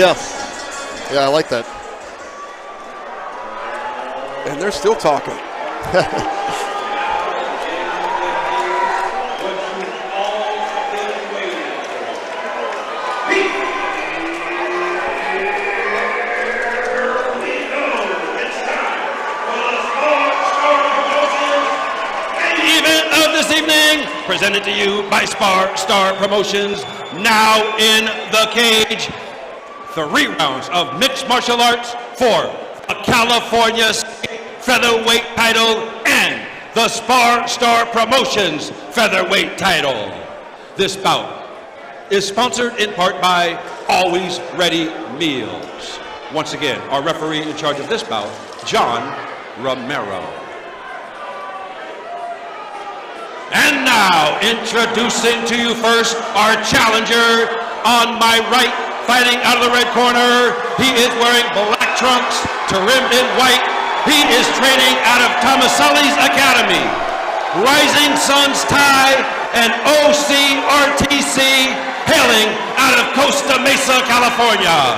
Yeah. Yeah, I like that. And they're still talking. Evening, presented to you by SparStar Promotions. Now in the cage, 3 rounds of mixed martial arts for a California State featherweight title and the SparStar Promotions featherweight title. This bout is sponsored in part by Always Ready Meals. Once again, our referee in charge of this bout, John Romero. And now, introducing to you first our challenger on my right, fighting out of the red corner. He is wearing black trunks trimmed in white. He is training out of Tomaselli's Academy, Rising Suns Thai and OCRTC, hailing out of Costa Mesa, California.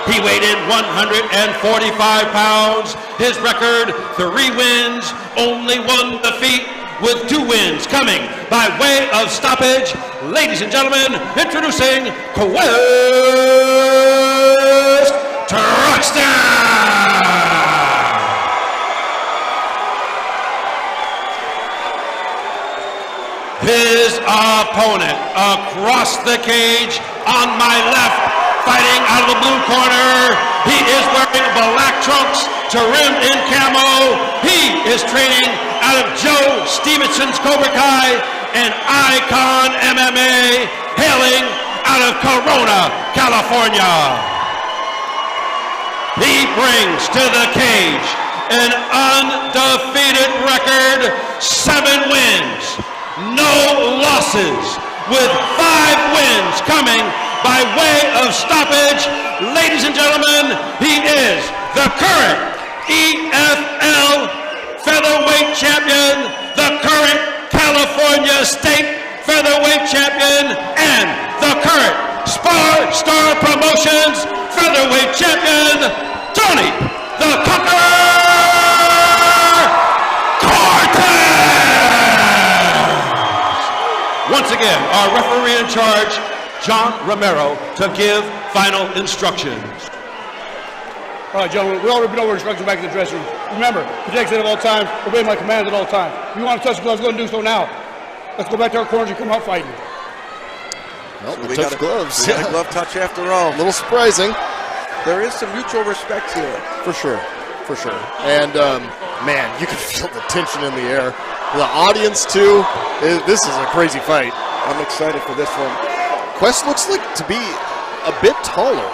He weighed in 145 pounds. His record, 3 wins, only 1 defeat, with 2 wins coming by way of stoppage. Ladies and gentlemen, introducing Quest Truxton! His opponent across the cage on my left, fighting out of the blue corner. He is wearing black trunks trimmed in camo. He is training out of Joe Stevenson's Cobra Kai and Icon MMA, hailing out of Corona, California. He brings to the cage an undefeated record, 7 wins, no losses, with 5 wins coming by way of stoppage. Ladies and gentlemen, he is the current EFL featherweight champion, the current California State featherweight champion, and the current SparStar Promotions featherweight champion, Tony the Conqueror Cortez! Once again, our referee in charge, John Romero, to give final instructions. All right, gentlemen, we already know we're instructions back in the dressing room. Remember, protect it at all times, obey my commands at all times. If you want to touch the gloves, go and do so now. Let's go back to our corners and come out fighting. Well, So we touch gloves. We got a glove touch after all. A little surprising. There is some mutual respect here. For sure. For sure. And, man, you can feel the tension in the air. The audience, too. This is a crazy fight. I'm excited for this one. Quest looks like to be a bit taller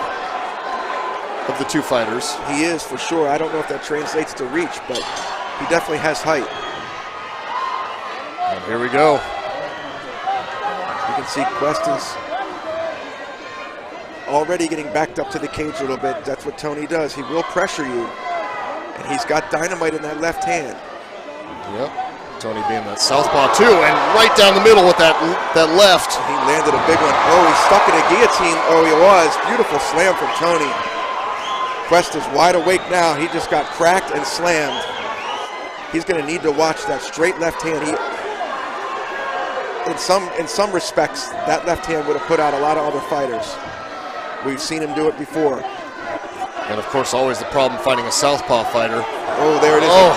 of the 2 fighters. He is, for sure. I don't know if that translates to reach, but he definitely has height. And here we go. You can see Quest is already getting backed up to the cage a little bit. That's what Tony does. He will pressure you, and he's got dynamite in that left hand. Yep. Tony being that southpaw, too, and right down the middle with that left. He landed a big one. Oh, he's stuck in a guillotine. Oh, he was. Beautiful slam from Tony. Quest is wide awake now. He just got cracked and slammed. He's going to need to watch that straight left hand. In some respects, that left hand would have put out a lot of other fighters. We've seen him do it before. And, of course, always the problem fighting a southpaw fighter. Oh, there it is. Oh.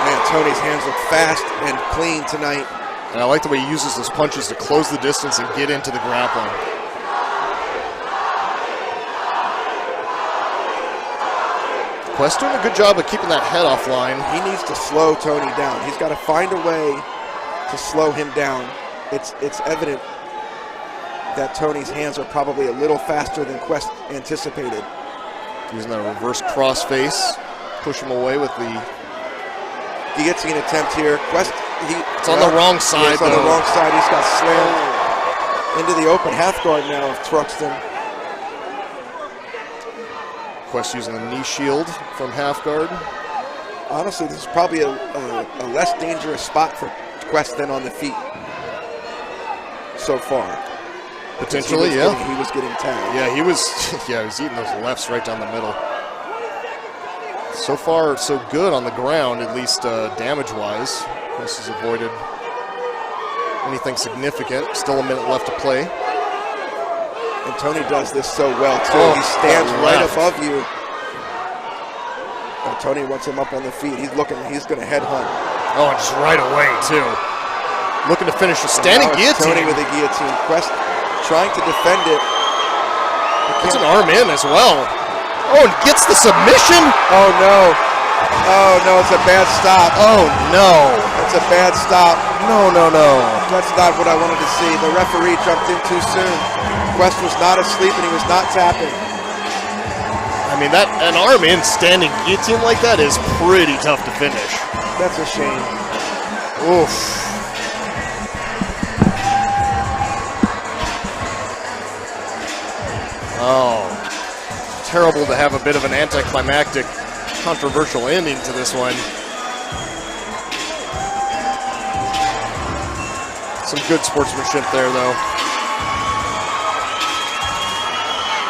Man, Tony's hands look fast and clean tonight. And I like the way he uses his punches to close the distance and get into the grappling. Quest doing a good job of keeping that head offline. He needs to slow Tony down. He's got to find a way to slow him down. It's evident that Tony's hands are probably a little faster than Quest anticipated. Using that reverse cross face, push him away with the guillotine attempt here. Quest, it's on the wrong side. It's on the wrong side. He's got slammed into the open half guard now of Truxton. Quest using the knee shield from half guard. Honestly, this is probably a less dangerous spot for Quest than on the feet so far. Potentially, he was getting tagged. Yeah, he was eating those lefts right down the middle. So far, so good on the ground, at least damage-wise. Quest has avoided anything significant. Still a minute left to play. And Tony does this so well, too. He stands right above you. And Tony wants him up on the feet. He's going to headhunt. Oh, and just right away, too. Looking to finish a standing guillotine. Tony with a guillotine. Quest trying to defend it. It's an arm in as well. Oh, and gets the submission. Oh, no. Oh, no, it's a bad stop. Oh, no. It's a bad stop. No. That's not what I wanted to see. The referee jumped in too soon. Quest was not asleep and he was not tapping. I mean, an arm in standing guillotine like that is pretty tough to finish. That's a shame. Oof. Oh, terrible to have a bit of an anticlimactic, controversial ending to this one. Some good sportsmanship there, though.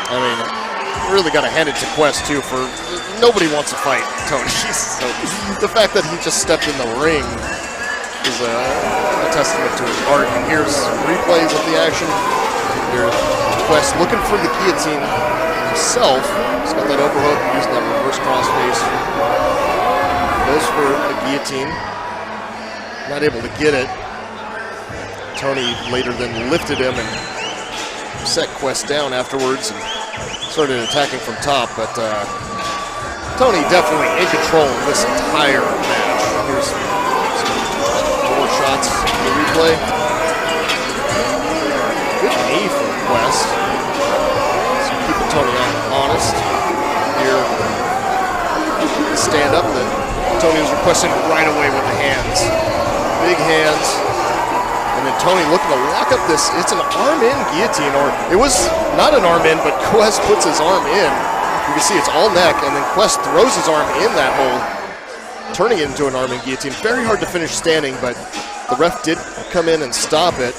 I mean, really got to hand it to Quest, too, for nobody wants to fight Tony. So the fact that he just stepped in the ring is a testament to his art. And here's replays of the action. Here's Quest looking for the guillotine himself. He's got that overhook, using that reverse crossface. Goes for the guillotine. Not able to get it. Tony later then lifted him and set Quest down afterwards and started attacking from top, but Tony definitely in control of this entire match. Here's some more shots in the replay. Good knee from Quest. So keeping Tony honest. Here, the stand up that Tony was requesting right away with the hands. Big hands. And then Tony looking to lock up this, it's an arm-in guillotine, or it was not an arm-in, but Quest puts his arm in. You can see it's all neck, and then Quest throws his arm in that hole, turning it into an arm-in guillotine. Very hard to finish standing, but the ref did come in and stop it.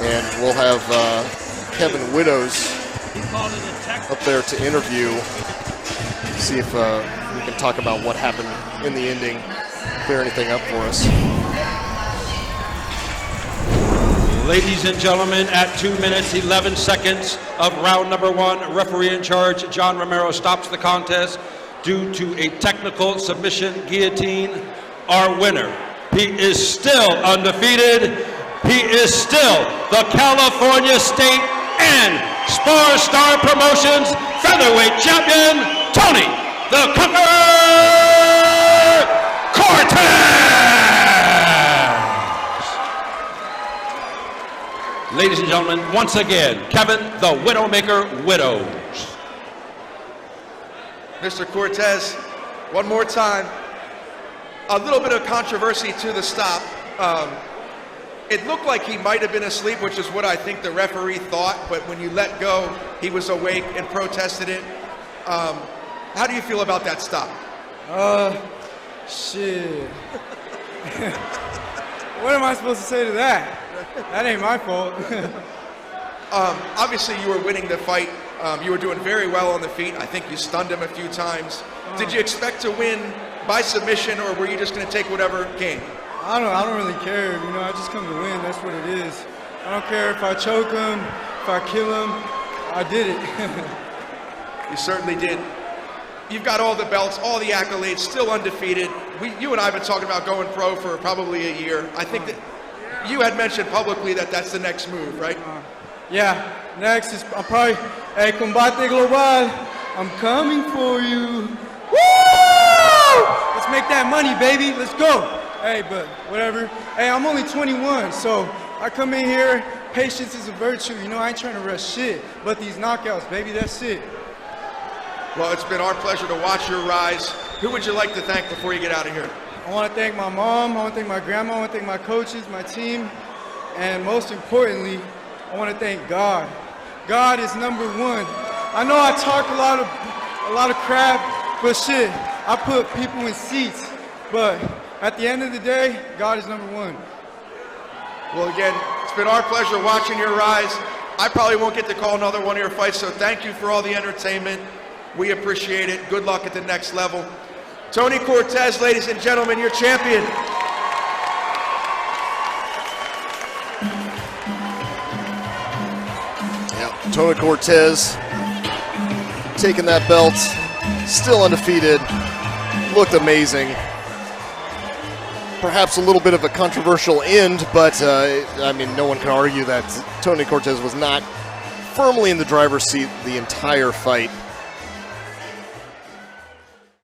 And we'll have Kevin Widows up there to interview, see if we can talk about what happened in the ending, clear anything up for us. Ladies and gentlemen, at 2 minutes, 11 seconds of round number 1, referee in charge, John Romero, stops the contest due to a technical submission guillotine. Our winner, he is still undefeated. He is still the California State and SparStar Promotions featherweight champion, Tony the Conqueror Cortez! Ladies and gentlemen, once again, Kevin the Widowmaker Widows. Mr. Cortez, one more time. A little bit of controversy to the stop. It looked like he might have been asleep, which is what I think the referee thought, but when you let go, he was awake and protested it. How do you feel about that stop? Shit. What am I supposed to say to that? That ain't my fault. Obviously, you were winning the fight. You were doing very well on the feet. I think you stunned him a few times. Did you expect to win by submission, or were you just going to take whatever came? I don't really care. You know, I just come to win. That's what it is. I don't care if I choke him, if I kill him. I did it. You certainly did. You've got all the belts, all the accolades, still undefeated. You and I have been talking about going pro for probably a year. I think that you had mentioned publicly that that's the next move, right? Yeah, next is I'm probably, hey, Combate Global, I'm coming for you. Woo! Let's make that money, baby. Let's go. Hey, but whatever. Hey, I'm only 21, so I come in here. Patience is a virtue. You know, I ain't trying to rush shit. But these knockouts, baby, that's it. Well, it's been our pleasure to watch your rise. Who would you like to thank before you get out of here? I want to thank my mom. I want to thank my grandma. I want to thank my coaches, my team. And most importantly, I want to thank God. God is number one. I know I talk a lot of crap, but shit, I put people in seats. But at the end of the day, God is number one. Well, again, it's been our pleasure watching your rise. I probably won't get to call another one of your fights, so thank you for all the entertainment. We appreciate it. Good luck at the next level. Tony Cortez, ladies and gentlemen, your champion. Yeah, Tony Cortez taking that belt, still undefeated, looked amazing. Perhaps a little bit of a controversial end, but I mean, no one can argue that Tony Cortez was not firmly in the driver's seat the entire fight.